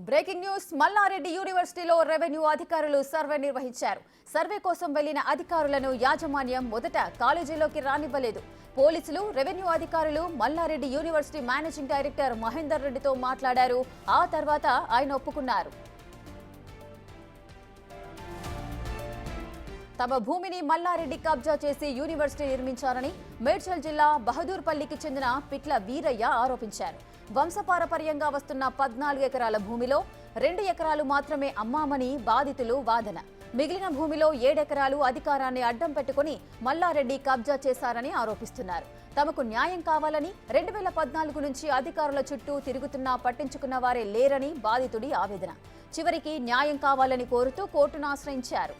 Breaking news Mallareddy యూనివర్సిటీలో revenue అధికారులు survey నిర్వహించారు. సర్వే కోసం వెళ్లిన అధికారులను యాజమాన్యం మొదట కాలేజీలోకి రానివ్వలేదు. పోలీసులు, రెవెన్యూ అధికారులు Mallareddy university managing director Mahender రెడ్డితో మాట్లాడారు. ఆ తర్వాత ఆయన ఒప్పుకున్నారు. తమ భూమిని మల్లారెడ్డి కబ్జా చేసి యూనివర్సిటీ నిర్మించారని మేడ్చల్ జిల్లా బహదూర్పల్లికి చెందిన పిట్ల వీరయ్య ఆరోపించారు. వంశపారపర్యంగా వస్తున్న 14 ఎకరాల భూమిలో 2 ఎకరాలు మాత్రమే అమ్మామని బాధితులు వాదన. మిగిలిన భూమిలో 7 ఎకరాలు అధికారాన్ని అడ్డం పెట్టుకుని మల్లారెడ్డి కబ్జా చేశారని ఆరోపిస్తున్నారు. తమకు న్యాయం కావాలని 2014 నుంచి అధికారుల చుట్టూ తిరుగుతున్నా పట్టించుకున్న వారే లేరని బాధితుడి ఆవేదన. చివరికి న్యాయం కావాలని కోరుతూ కోర్టును ఆశ్రయించారు.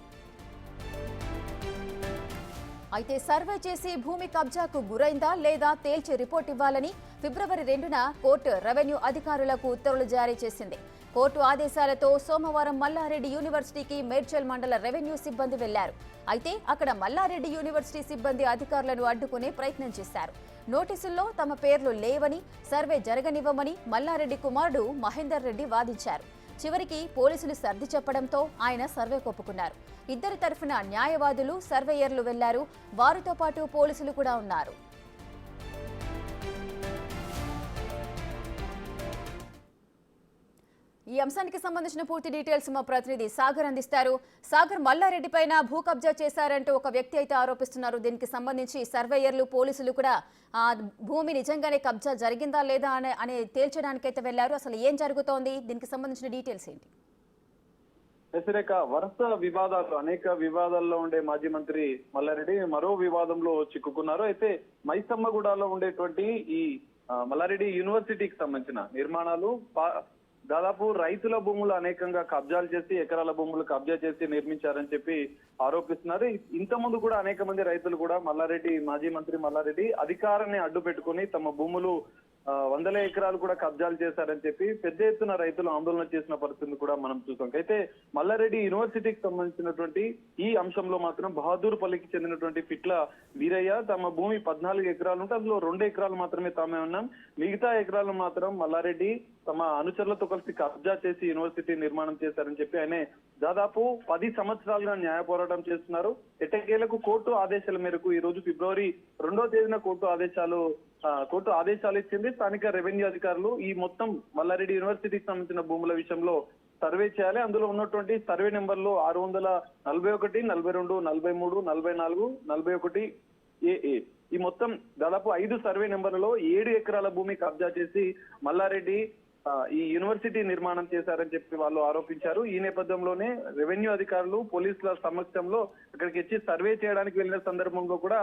అయితే సర్వే చేసి భూమి కబ్జాకు గురైందా లేదా తేల్చి రిపోర్ట్ ఇవ్వాలని ఫిబ్రవరి 2న కోర్టు రెవెన్యూ అధికారులకు ఉత్తర్వులు జారీ చేసింది. కోర్టు ఆదేశాలతో సోమవారం మల్లారెడ్డి యూనివర్సిటీకి మేడ్చల్ మండల రెవెన్యూ సిబ్బంది వెళ్లారు. అయితే అక్కడ మల్లారెడ్డి యూనివర్సిటీ సిబ్బంది అధికారులను అడ్డుకునే ప్రయత్నం చేశారు. నోటీసుల్లో తమ పేర్లు లేవని, సర్వే జరగనివ్వమని మల్లారెడ్డి కుమారుడు మహేందర్ రెడ్డి వాదించారు. చివరికి పోలీసులు సర్ది చెప్పడంతో ఆయన సర్వే ఒప్పుకున్నారు. ఇద్దరి తరఫున న్యాయవాదులు, సర్వేయర్లు వెళ్లారు. వారితో పాటు పోలీసులు కూడా ఉన్నారు. ఈ అంశానికి సంబంధించిన పూర్తి డీటెయిల్స్ మా ప్రతినిధి సాగర్ అందిస్తారు. సాగర్, మల్లారెడ్డి పైన భూ కబ్జా చేశారంటూ ఒక వ్యక్తి అయితే ఆరోపిస్తున్నారు. దీనికి సంబంధించి సర్వేయర్లు, పోలీసులు కూడా భూమి నిజంగానే కబ్జా జరిగిందా లేదా అనే తేల్చడానికైతే వెళ్లారు. అసలు ఏం జరుగుతోంది, దీనికి సంబంధించిన డీటెయిల్స్ ఏంటి? వరుస వివాదాలు, అనేక వివాదాల్లో ఉండే మాజీ మంత్రి మల్లారెడ్డి మరో వివాదంలో చిక్కుకున్నారు. అయితే మైసమ్మగూడలో ఉండేటువంటి ఈ మల్లారెడ్డి యూనివర్సిటీకి సంబంధించిన నిర్మాణాలు దాదాపు రైతుల భూములు అనేకంగా కబ్జాలు చేసి, ఎకరాల భూములు కబ్జా చేసి నిర్మించారని చెప్పి ఆరోపిస్తున్నారు. ఇంత ముందు కూడా అనేక మంది రైతులు కూడా మల్లారెడ్డి, మాజీ మంత్రి మల్లారెడ్డి అధికారాన్ని అడ్డు పెట్టుకుని తమ భూములు 100 ఎకరాలు కూడా కబ్జాలు చేశారని చెప్పి పెద్ద ఎత్తున రైతులు ఆందోళన చేసిన పరిస్థితిని కూడా మనం చూసాం. అయితే మల్లారెడ్డి యూనివర్సిటీకి సంబంధించినటువంటి ఈ అంశంలో మాత్రం బహదూర్పల్లికి చెందినటువంటి పిట్ల వీరయ్య తమ భూమి 14 ఎకరాలు ఉంటే అందులో 2 ఎకరాలు మాత్రమే తామే ఉన్నాం, మిగతా ఎకరాలు మాత్రం మల్లారెడ్డి తమ అనుచరులతో కలిసి కబ్జా చేసి యూనివర్సిటీ నిర్మాణం చేశారని చెప్పి ఆయన దాదాపు 10 సంవత్సరాలుగా న్యాయ పోరాటం చేస్తున్నారు. ఎట్టకేలకు కోర్టు ఆదేశాల మేరకు ఈ రోజు ఫిబ్రవరి 2వ తేదీన కోర్టు ఆదేశాలు ఇచ్చింది. స్థానిక రెవెన్యూ అధికారులు ఈ మొత్తం మల్లారెడ్డి యూనివర్సిటీకి సంబంధించిన భూముల విషయంలో సర్వే చేయాలి. అందులో ఉన్నటువంటి సర్వే నెంబర్లు 641, 42, 43, 44, 41 AA ఈ మొత్తం దాదాపు 5 సర్వే నెంబర్లలో 7 ఎకరాల భూమి కబ్జా చేసి మల్లారెడ్డి ఈ యూనివర్సిటీ నిర్మాణం చేశారని చెప్పి వాళ్ళు ఆరోపించారు. ఈ నేపథ్యంలోనే రెవెన్యూ అధికారులు పోలీసుల సమక్షంలో అక్కడికి వచ్చి సర్వే చేయడానికి వెళ్ళిన సందర్భంలో కూడా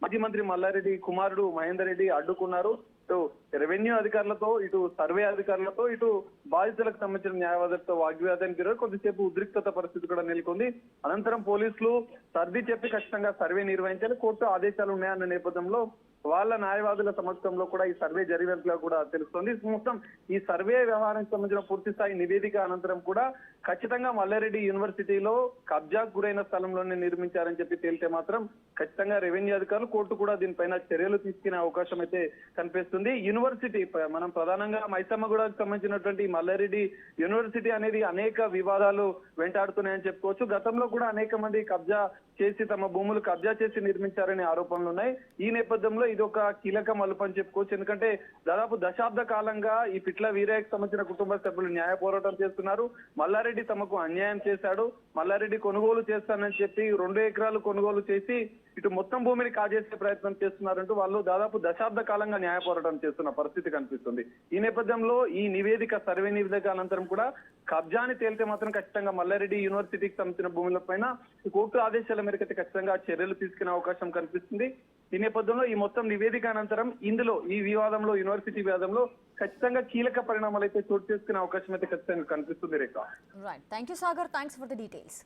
మాజీ మంత్రి మల్లారెడ్డి కుమారుడు మహేందర్ రెడ్డి అడ్డుకున్నారు. ఇటు రెవెన్యూ అధికారులతో, ఇటు సర్వే అధికారులతో, ఇటు బాధితులకు సంబంధించిన న్యాయవాదులతో వాగ్వివాదానికి కొద్దిసేపు ఉద్రిక్తత పరిస్థితి కూడా నెలకొంది. అనంతరం పోలీసులు సర్ది చెప్పి ఖచ్చితంగా సర్వే నిర్వహించాలి, కోర్టు ఆదేశాలు ఉన్నాయన్న నేపథ్యంలో వాళ్ళ న్యాయవాదుల సమక్షంలో కూడా ఈ సర్వే జరిగినట్లుగా కూడా తెలుస్తోంది. మొత్తం ఈ సర్వే వ్యవహారానికి సంబంధించిన పూర్తి స్థాయి నివేదిక అనంతరం కూడా ఖచ్చితంగా మల్లారెడ్డి యూనివర్సిటీలో కబ్జాకు గురైన స్థలంలోనే నిర్మించారని చెప్పి తేలితే మాత్రం ఖచ్చితంగా రెవెన్యూ అధికారులు, కోర్టు కూడా దీనిపైన చర్యలు తీసుకునే అవకాశం అయితే కనిపిస్తుంది. యూనివర్సిటీ మనం ప్రధానంగా మైసమ్మగూడకు సంబంధించినటువంటి మల్లారెడ్డి యూనివర్సిటీ అనేది అనేక వివాదాలు వెంటాడుతున్నాయని చెప్పుకోవచ్చు. గతంలో కూడా అనేక మంది కబ్జా చేసి తమ భూములు కబ్జా చేసి నిర్మించారనే ఆరోపణలు ఉన్నాయి. ఈ నేపథ్యంలో ఇది ఒక కీలక మలుపు అని చెప్పుకోవచ్చు. ఎందుకంటే దాదాపు దశాబ్ద కాలంగా ఈ పిట్ల వీరయ్యకు సంబంధించిన కుటుంబ సభ్యులు న్యాయ పోరాటం చేస్తున్నారు. మల్లారెడ్డి తమకు అన్యాయం చేశాడు, మల్లారెడ్డి కొనుగోలు చేస్తానని చెప్పి 2 ఎకరాలు కొనుగోలు చేసి ఇటు మొత్తం భూమిని కాజేసే ప్రయత్నం చేస్తున్నారంటూ వాళ్ళు దాదాపు దశాబ్ద కాలంగా న్యాయ పోరాటం చేస్తున్న పరిస్థితి కనిపిస్తుంది. ఈ నేపథ్యంలో ఈ నివేదిక, సర్వే నివేదిక అనంతరం కూడా కబ్జాని తేలితే మాత్రం ఖచ్చితంగా మల్లారెడ్డి యూనివర్సిటీకి సంబంధించిన భూముల పైన కోర్టు ఆదేశాల మేరకు అయితే ఖచ్చితంగా చర్యలు తీసుకునే అవకాశం కనిపిస్తుంది. ఈ నేపథ్యంలో ఈ మొత్తం నివేదిక అనంతరం ఇందులో ఈ వివాదంలో, యూనివర్సిటీ వివాదంలో ఖచ్చితంగా కీలక పరిణామాలు అయితే చోటు చేసుకునే అవకాశం అయితే ఖచ్చితంగా కనిపిస్తుంది. Rekha. Right, thank you Sagar, thanks for the details.